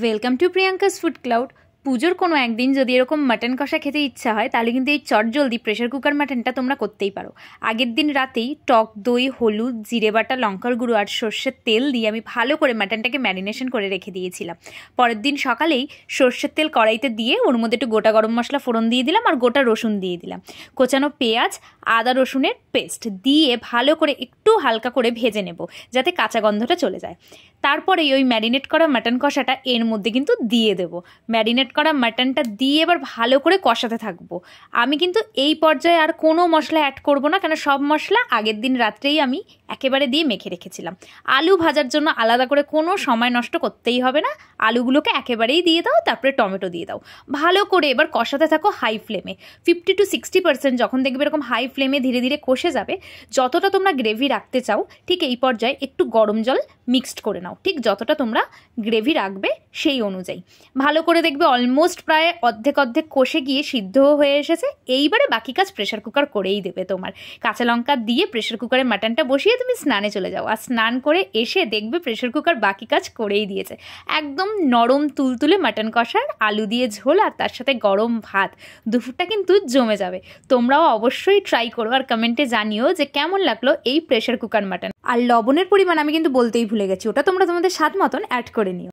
Welcome to Priyanka's food cloud. পুজোর কোনো একদিন যদি এরকম মাটন কষা খেতে ইচ্ছা হয় তাহলে কিন্তু এই চটজলদি প্রেশার কুকার মাটনটা তোমরা করতেই পারো। আগের দিন রাতেই টক দই, হলুদ, জিরে বাটা, লঙ্কার গুঁড়ো আর সর্ষের তেল দিয়ে আমি ভালো করে মাটনটাকে ম্যারিনেশন করে রেখে দিয়েছিলাম। পরের দিন সকালেই সর্ষের তেল কড়াইতে দিয়ে ওর মধ্যে একটু গোটা গরম মশলা ফোড়ন দিয়ে দিলাম আর গোটা রসুন দিয়ে দিলাম, কোচানো পেঁয়াজ, আদা রসুনের পেস্ট দিয়ে ভালো করে একটু হালকা করে ভেজে নেব যাতে কাঁচা গন্ধটা চলে যায়। তারপরে ওই ম্যারিনেট করা মাটন কষাটা এর মধ্যে কিন্তু দিয়ে দেবো। ম্যারিনেট করা মাটনটা দিয়ে এবার ভালো করে কষাতে থাকবো। আমি কিন্তু এই পর্যায়ে আর কোনো মশলা অ্যাড করব না, কেন সব মশলা আগের দিন রাত্রেই আমি একেবারে দিয়ে মেখে রেখেছিলাম। আলু ভাজার জন্য আলাদা করে কোনো সময় নষ্ট করতেই হবে না, আলুগুলোকে একেবারেই দিয়ে দাও, তারপরে টমেটো দিয়ে দাও। ভালো করে এবার কষাতে থাকো হাই ফ্লেমে। 50 to 60% যখন দেখবে এরকম হাই ফ্লেমে ধীরে ধীরে কষে যাবে, যতটা তোমরা গ্রেভি রাখতে চাও ঠিক এই পর্যায়ে একটু গরম জল মিক্সড করে নাও, ঠিক যতটা তোমরা গ্রেভি রাখবে সেই অনুযায়ী। ভালো করে দেখবে অলমোস্ট প্রায় অর্ধেক অর্ধেক কষে গিয়ে সিদ্ধ হয়ে এসেছে। এইবারে বাকি কাজ প্রেশার কুকার করেই দেবে তোমার। কাঁচা লঙ্কা দিয়ে প্রেশার কুকারে মাটনটা বসিয়ে তুমি স্নানে চলে যাও, আর স্নান করে এসে দেখবে প্রেশার কুকার বাকি কাজ করেই দিয়েছে। একদম নরম তুলতুলে মাটন কষার আলু দিয়ে ঝোল আর তার সাথে গরম ভাত, দুপুরটা কিন্তু জমে যাবে। তোমরাও অবশ্যই ট্রাই করো আর কমেন্টে জানিও যে কেমন লাগলো এই প্রেশার কুকার মাটন। আর লবণের পরিমাণ আমি কিন্তু বলতেই ভুলে গেছি, ওটা তোমরা তোমাদের স্বাদ মতন অ্যাড করে নিও।